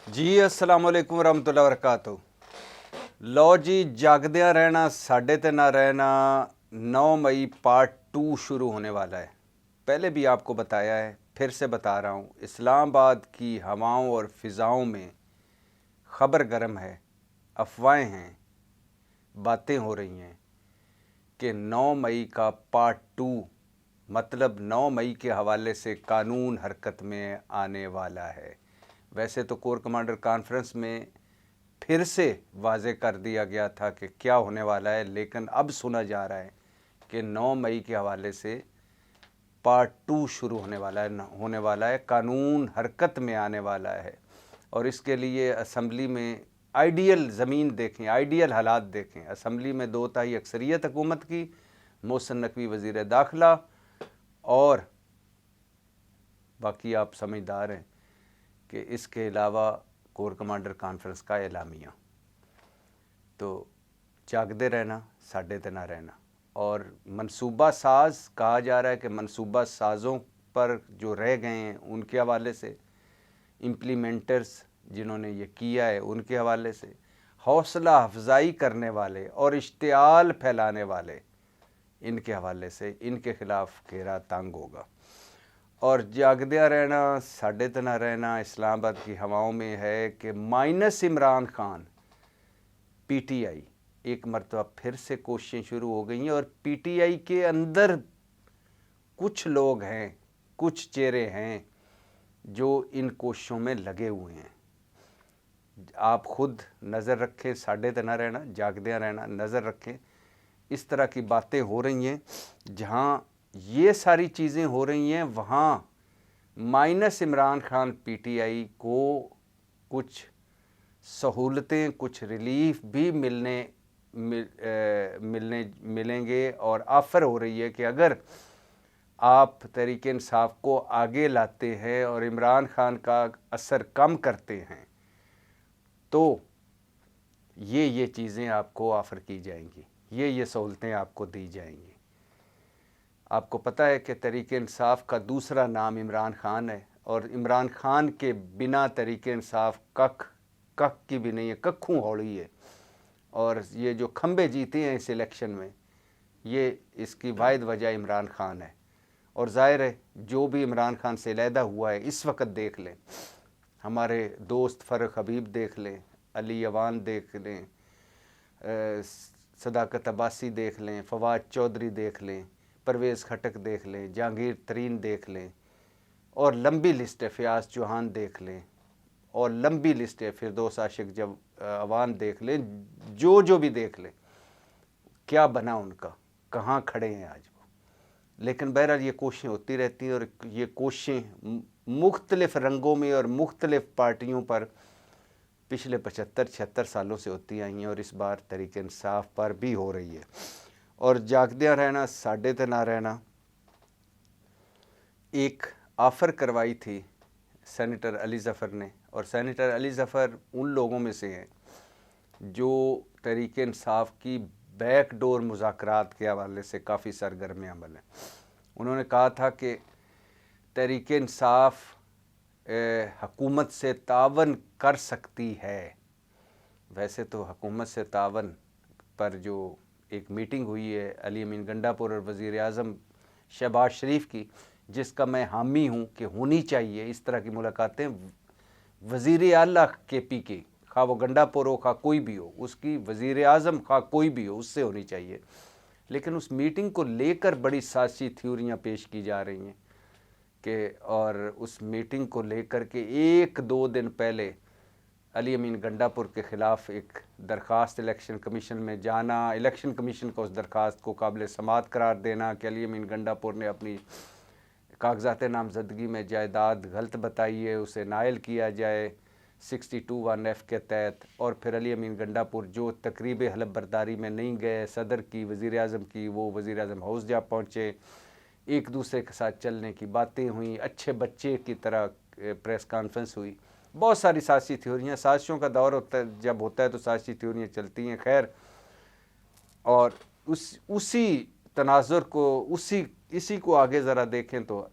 ਜੀ अस्सलाम वालेकुम रहमतुल्लाह वरकातुहू। लो जी, जागदिया रहना साढ़े ते ना रहना 9 मई पार्ट 2 शुरू होने वाला है। पहले भी आपको बताया है, फिर से बता रहा हूँ, इस्लामाबाद की हवाओं और फ़िज़ाओं में ख़बर गर्म है, अफवाहें हैं, बातें हो रही हैं कि 9 मई का पार्ट 2 मतलब 9 मई के हवाले से कानून हरकत में आने वाला है। वैसे तो कोर कमांडर कॉन्फ्रेंस में फिर से वाज़े कर दिया गया था कि क्या होने वाला है, लेकिन अब सुना जा रहा है कि 9 मई के हवाले से पार्ट 2 शुरू होने वाला है, कानून हरकत में आने वाला है। और इसके लिए असम्बली में आइडियल ज़मीन देखें, आइडियल हालात देखें। असम्बली में 2/3 अक्सरियत हुकूमत की, मोहसिन नकवी वज़ीर दाखिला, और बाकी आप समझदार हैं कि इसके अलावा कोर कमांडर कॉन्फ्रेंस का एलामिया। तो जागते रहना साढ़े ते ना रहना। और मनसूबा साज कहा जा रहा है कि मनसूबा साज़ों पर जो रह गए हैं उनके हवाले से, इम्प्लीमेंटर्स जिन्होंने ये किया है उनके हवाले से, हौसला अफजाई करने वाले और इश्तियाल फैलाने वाले, इनके हवाले से इनके ख़िलाफ़ घेरा तंग होगा। और जागदिया रहना साढ़े ते ना रहना इस्लामाबाद की हवाओं में है कि माइनस इमरान खान, पीटीआई, एक मरतबा फिर से कोशिशें शुरू हो गई हैं। और पीटीआई के अंदर कुछ लोग हैं, कुछ चेहरे हैं जो इन कोशिशों में लगे हुए हैं। आप खुद नज़र रखें, साढ़े ते ना रहना, जागदिया रहना, नज़र रखें। इस तरह की बातें हो रही हैं, जहाँ ये सारी चीज़ें हो रही हैं वहाँ माइनस इमरान खान पीटीआई को कुछ सहूलतें, कुछ रिलीफ भी मिलेंगे। और ऑफ़र हो रही है कि अगर आप तहरीक इंसाफ को आगे लाते हैं और इमरान खान का असर कम करते हैं तो ये चीज़ें आपको ऑफ़र की जाएंगी, ये सहूलतें आपको दी जाएंगी। आपको पता है कि तहरीक इंसाफ का दूसरा नाम इमरान खान है, और इमरान खान के बिना तहरीक इंसाफ कख की भी नहीं है, कखों हौली है। और ये जो खंबे जीते हैं इस इलेक्शन में, ये इसकी वाहिद वजह इमरान खान है। और ज़ाहिर है जो भी इमरान खान से अलहदा हुआ है इस वक्त देख लें, हमारे दोस्त फ़र्रुख हबीब देख लें, अली अवान देख लें, सदाकत अब्बासी देख लें, फवाद चौधरी देख लें, परवेज़ खटक देख लें, जहांगीर तरीन देख लें, और लंबी लिस्ट है, फ़याज़ चौहान देख लें, और लंबी लिस्ट है, फिरदौस आशिक जब अवान देख लें, जो भी देख लें, क्या बना उनका, कहाँ खड़े हैं आज वो। लेकिन बहरहाल ये कोशिशें होती रहती हैं, और ये कोशिशें मुख्तलिफ़ रंगों में और मुख्तलिफ़ पार्टियों पर पिछले 75-76 सालों से होती आई हैं, और इस बार तहरीक इंसाफ पर भी हो रही है। और जागदिया रहना साढ़े ते ना रहना एक ऑफ़र करवाई थी सेनेटर अली ज़फ़र ने, और सेनेटर अली ज़फ़र उन लोगों में से हैं जो तहरीक इंसाफ की बैक डोर मुज़ाकरात के हवाले से काफ़ी सरगर्म अमल है। उन्होंने कहा था कि तहरीक इंसाफ हुकूमत से तावन कर सकती है। वैसे तो हुकूमत से तावन पर जो एक मीटिंग हुई है अली अमीन गंडापुर और वज़ीर आज़म शहबाज शरीफ की, जिसका मैं हामी हूँ कि होनी चाहिए इस तरह की मुलाकातें वज़ीर आला के पी के, खा वो गंडापुर हो, खा कोई भी हो, उसकी वज़ीर आज़म खा कोई भी हो, उससे होनी चाहिए। लेकिन उस मीटिंग को लेकर बड़ी साज़िशी थ्योरियाँ पेश की जा रही हैं कि, और उस मीटिंग को लेकर के 1-2 दिन पहले अली अमीन गंडापुर के ख़िलाफ़ एक दरख्वास्त इलेक्शन कमीशन में जाना, इलेक्शन कमीशन को उस दरख्वास्त को काबिल समाअत करार देना कि अली अमीन गंडापुर ने अपनी कागज़ात नामज़दगी में जायदाद गलत बताई है, उसे नायल किया जाए 62(1)(f) के तहत। और फिर अली अमीन गंडापुर जो तकरीब हलफ बर्दारी में नहीं गए, सदर की, वज़ीर आज़म की, वो वज़ीर आज़म हाउस जा पहुँचे, एक दूसरे के साथ चलने की बातें हुई, अच्छे बच्चे की तरह प्रेस कॉन्फ्रेंस हुई। बहुत सारी साज़िशी थ्योरियाँ, साज़िशों का दौर होता है, जब होता है तो साज़िशी थ्योरियाँ चलती हैं। खैर, और उसी तनाज़ुर को, इसी को आगे ज़रा देखें तो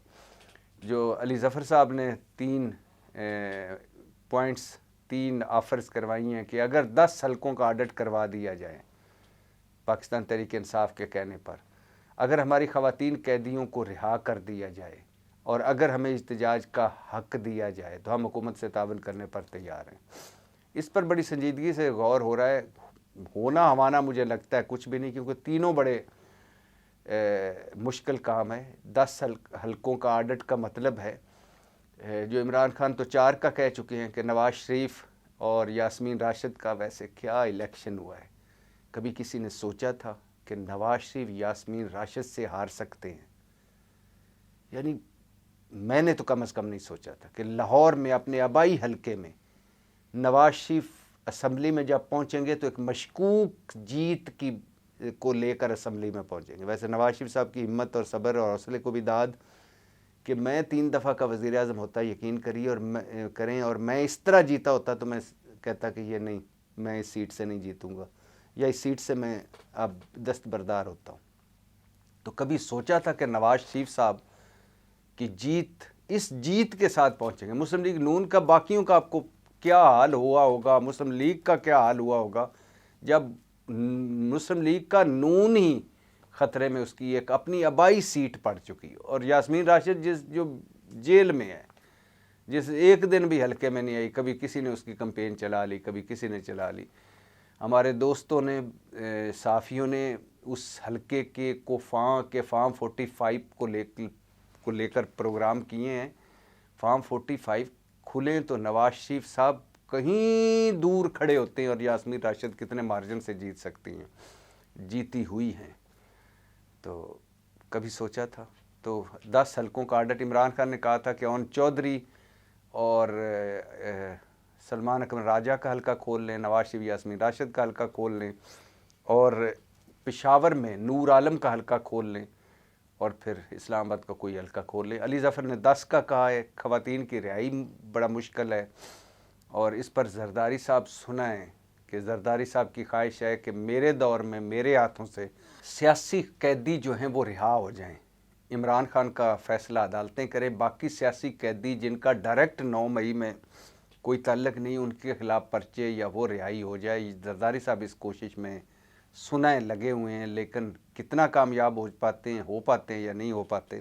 जो अली ज़फ़र साहब ने 3 3 آفرز کروائی ہیں کہ اگر 10 حلقوں کا آڈٹ کروا دیا جائے پاکستان تحریک انصاف کے کہنے پر، اگر ہماری خواتین قیدیوں کو رہا کر دیا جائے اور اگر ہمیں احتجاج کا حق دیا جائے تو ہم حکومت سے تعاون کرنے پر تیار ہیں۔ اس پر بڑی سنجیدگی سے غور ہو رہا ہے، ہونا ہمانا مجھے لگتا ہے کچھ بھی نہیں، کیونکہ تینوں بڑے مشکل کام ہے۔ 10 حلقوں کا آڈٹ کا مطلب ہے جو عمران خان تو 4 کا کہہ چکے ہیں کہ نواز شریف اور یاسمین راشد کا ویسے کیا الیکشن ہوا ہے؟ کبھی کسی نے سوچا تھا کہ نواز شریف یاسمین راشد سے ہار سکتے ہیں؟ یعنی میں نے تو کم از کم نہیں سوچا تھا کہ لاہور میں اپنے آبائی حلقے میں نواز شریف اسمبلی میں جب پہنچیں گے تو ایک مشکوک جیت کو لے کر اسمبلی میں پہنچیں گے۔ ویسے نواز شریف صاحب کی ہمت اور صبر اور حوصلے کو بھی داد کہ میں 3 دفعہ کا وزیر اعظم ہوتا یقین کریں اور میں اس طرح جیتا ہوتا تو میں کہتا کہ یہ نہیں، میں اس سیٹ سے نہیں جیتوں گا یا اس سیٹ سے میں اب دستبردار ہوتا ہوں۔ تو کبھی سوچا تھا کہ نواز شریف صاحب کی اس جیت کے ساتھ پہنچیں گے؟ مسلم لیگ نون کا باقیوں کا آپ کو کیا حال ہوا ہوگا، مسلم لیگ کا کیا حال ہوا ہوگا جب مسلم لیگ کا نون ہی خطرے میں اس کی ایک اپنی آبائی سیٹ پڑ چکی، اور یاسمین راشد جو جیل میں ہے، جس ایک دن بھی حلقے میں نہیں آئی، کبھی کسی نے اس کی کمپین چلا لی، کبھی کسی نے چلا لی۔ ہمارے دوستوں نے، صحافیوں نے اس حلقے کے فارم 45 کو لے کر پروگرام کیے ہیں۔ فارم 45 کھلیں تو نواز شریف صاحب کہیں دور کھڑے ہوتے ہیں اور یاسمین راشد کتنے مارجن سے جیت سکتی ہیں، جیتی ہوئی ہیں۔ تو کبھی سوچا تھا؟ تو 10 حلقوں کا آڈٹ عمران خان نے کہا تھا کہ اون چودھری اور سلمان اکمل راجہ کا حلقہ کھول لیں، نواز شریف یاسمین راشد کا حلقہ کھول لیں، اور پشاور میں نور عالم کا حلقہ کھول لیں، اور پھر اسلام آباد کا کوئی حلقہ کھول لیں۔ علی ظفر نے 10 کا کہا ہے۔ خواتین کی رہائی بڑا مشکل ہے، اور اس پر زرداری صاحب سنا ہے کہ زرداری صاحب کی خواہش ہے کہ میرے دور میں میرے ہاتھوں سے سیاسی قیدی جو ہیں وہ رہا ہو جائیں۔ عمران خان کا فیصلہ عدالتیں کریں، باقی سیاسی قیدی جن کا ڈائریکٹ 9 مئی میں کوئی تعلق نہیں، ان کے خلاف پرچے یا وہ رہائی ہو جائے۔ زرداری صاحب اس کوشش میں سنائے لگے ہوئے ہیں، لیکن کتنا کامیاب ہو پاتے ہیں یا نہیں ہو پاتے۔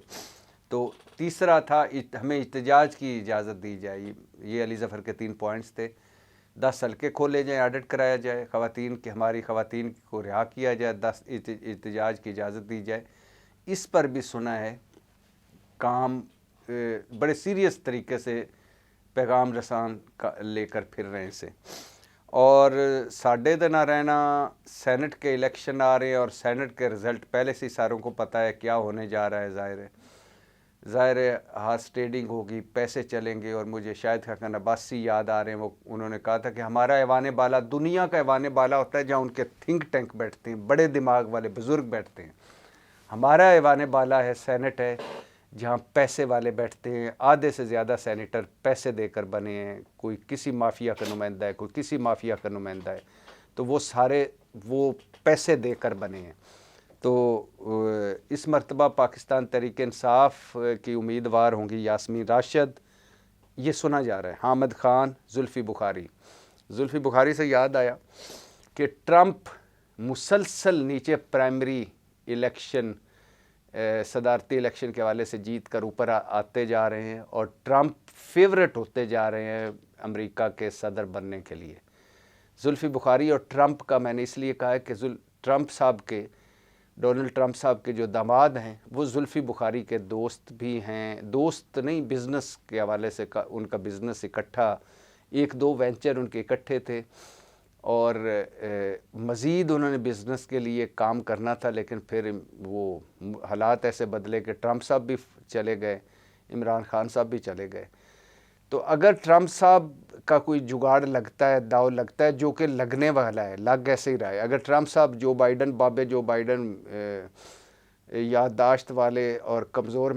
تو تیسرا تھا ہمیں احتجاج کی اجازت دی جائے۔ یہ علی ظفر کے 3 پوائنٹس تھے۔ 10 حلقے کھولے جائیں، آڈٹ کرایا جائے، ہماری خواتین کو رہا کیا جائے، 10 احتجاج کی اجازت دی جائے۔ اس پر بھی سنا ہے کام بڑے سیریس طریقے سے پیغام رسان لے کر پھر رہے سے۔ اور ساڈے دے نہ رہنا، سینٹ کے الیکشن آ رہے ہیں اور سینٹ کے رزلٹ پہلے سے ساروں کو پتہ ہے کیا ہونے جا رہا ہے۔ ظاہر ہے ہارس ٹریڈنگ ہوگی، پیسے چلیں گے، اور مجھے شاید حسن عباسی یاد آ رہے ہیں، انہوں نے کہا تھا کہ ہمارا ایوان بالا دنیا کا ایوان بالا ہوتا ہے جہاں ان کے تھنک ٹینک بیٹھتے ہیں، بڑے دماغ والے بزرگ بیٹھتے ہیں۔ ہمارا ایوان بالا ہے، سینٹ ہے، جہاں پیسے والے بیٹھتے ہیں۔ آدھے سے زیادہ سینیٹر پیسے دے کر بنے ہیں، کوئی کسی مافیا کا نمائندہ ہے، کوئی کسی مافیا کا نمائندہ ہے، تو وہ سارے پیسے دے کر بنے ہیں۔ تو اس مرتبہ پاکستان تحریک انصاف کی امیدوار ہوں گی یاسمین راشد، یہ سنا جا رہا ہے۔ حامد خان، زلفی بخاری سے یاد آیا کہ ٹرمپ مسلسل نیچے پرائمری الیکشن، صدارتی الیکشن کے حوالے سے جیت کر اوپر آتے جا رہے ہیں، اور ٹرمپ فیورٹ ہوتے جا رہے ہیں امریکہ کے صدر بننے کے لیے۔ زلفی بخاری اور ٹرمپ کا میں نے اس لیے کہا ہے کہ ڈونلڈ ٹرمپ صاحب کے جو داماد ہیں وہ زلفی بخاری کے دوست بھی ہیں، دوست نہیں، بزنس کے حوالے سے ان کا بزنس اکٹھا، 1-2 وینچر ان کے اکٹھے تھے، اور مزید انہوں نے بزنس کے لیے کام کرنا تھا، لیکن پھر وہ حالات ایسے بدلے کہ ٹرمپ صاحب بھی چلے گئے، عمران خان صاحب بھی چلے گئے۔ تو اگر ٹرمپ صاحب کا کوئی جگاڑ لگتا ہے، داؤ لگتا ہے، جو کہ لگنے والا ہے، لگ ایسے ہی رہا ہے، اگر ٹرمپ صاحب جو بائیڈن یادداشت والے اور کمزور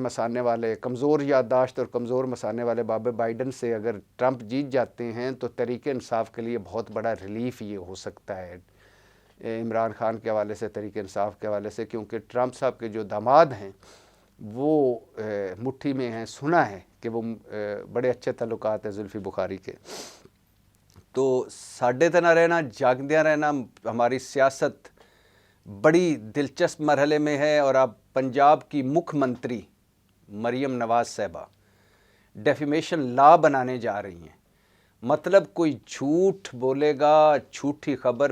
یادداشت اور کمزور مسانے والے بابے بائیڈن سے اگر ٹرمپ جیت جاتے ہیں تو تحریک انصاف کے لیے بہت بڑا ریلیف یہ ہو سکتا ہے عمران خان کے حوالے سے، تحریک انصاف کے حوالے سے، کیونکہ ٹرمپ صاحب کے جو داماد ہیں وہ مٹھی میں ہیں۔ سنا ہے کہ وہ بڑے اچھے تعلقات ہیں زلفی بخاری کے۔ तो साडे ते ना रहना, जागदियां रहना, हमारी सियासत बड़ी दिलचस्प मरहले में है। और अब पंजाब की मुख्यमंत्री मरीम नवाज साहबा डेफिमेशन लॉ बनाने जा रही हैं। मतलब कोई झूठ बोलेगा, झूठी खबर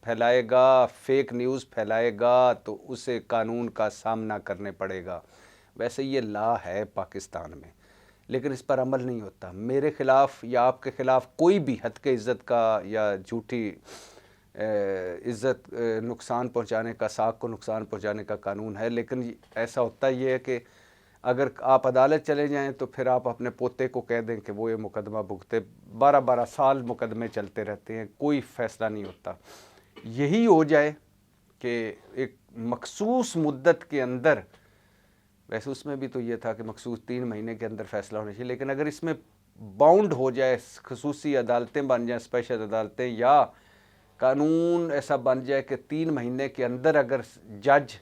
फैलाएगा, फेक न्यूज़ फैलाएगा तो उसे कानून का सामना करने पड़ेगा। वैसे ये लॉ है पाकिस्तान में, लेकिन इस पर अमल नहीं होता। मेरे ख़िलाफ़ या आपके ख़िलाफ़ कोई भी हद के इज़्ज़त का या झूठी इज़्ज़त नुकसान पहुंचाने का, साख को नुकसान पहुंचाने का कानून है। लेकिन ऐसा होता ये है कि अगर आप अदालत चले जाएं तो फिर आप अपने पोते को कह दें कि वो ये मुकदमा भुगते। 12-12 साल मुकदमे चलते रहते हैं, कोई फ़ैसला नहीं होता। यही हो जाए कि एक मखसूस मुद्दत के अंदर, वैसे उसमें भी तो ये था कि मखसूस 3 महीने के अंदर फ़ैसला होना चाहिए, लेकिन अगर इसमें बाउंड हो जाए, खसूसी अदालतें बन जाएँ, स्पेशल अदालतें, या कानून ऐसा बन जाए कि 3 महीने के अंदर अगर जज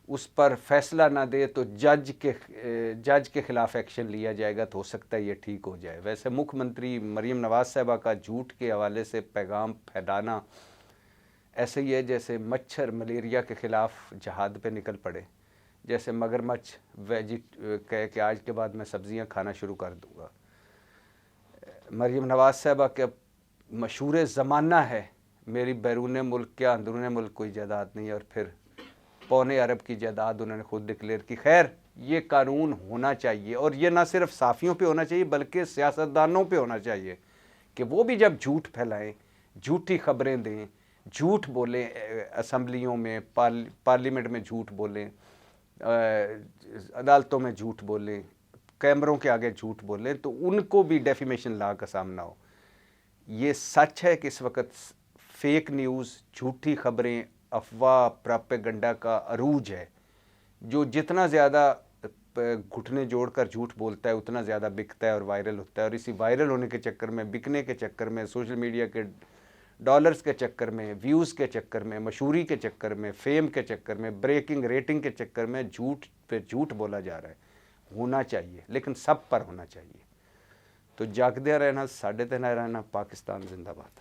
उस पर फैसला ना दे तो जज के ख़िलाफ़ एक्शन लिया जाएगा, तो हो सकता है ये ठीक हो जाए। वैसे मुख्यमंत्री मरीम नवाज साहबा का झूठ के हवाले से पैगाम फैलाना ऐसे ही है जैसे मच्छर मलेरिया के ख़िलाफ़ जहाद पे निकल पड़े, जैसे मगरमच्छ कहे कि आज के बाद मैं सब्ज़ियां खाना शुरू कर दूंगा। मरीम नवाज साहबा के मशहूर ज़माना है, मेरी बैरून मुल्क क्या अंदरून मुल्क कोई जायदाद नहीं है, और फिर पौने अरब की जायदाद उन्होंने खुद डिक्लेयर की। खैर, ये कानून होना चाहिए, और ये ना सिर्फ साफ़ियों पे होना चाहिए बल्कि सियासतदानों पे होना चाहिए कि वो भी जब झूठ फैलाएं, झूठी खबरें दें, झूठ बोलें, असम्बलियों में, पार्लियामेंट में झूठ बोलें, अदालतों में झूठ बोलें, कैमरों के आगे झूठ बोलें, तो उनको भी डेफिमेशन लॉ का सामना हो। ये सच है कि इस वक्त फेक न्यूज़, झूठी खबरें, अफवाह, प्रोपेगेंडा का अरूज है। जो जितना ज़्यादा घुटने जोड़कर झूठ बोलता है उतना ज़्यादा बिकता है और वायरल होता है। और इसी वायरल होने के चक्कर में, बिकने के चक्कर में, सोशल मीडिया के डॉलर्स के चक्कर में, व्यूज़ के चक्कर में, मशहूरी के चक्कर में, फेम के चक्कर में, ब्रेकिंग रेटिंग के चक्कर में झूठ पे झूठ बोला जा रहा है। होना चाहिए, लेकिन सब पर होना चाहिए। तो जागदे रहना, साडे ते ना रहना। पाकिस्तान जिंदाबाद।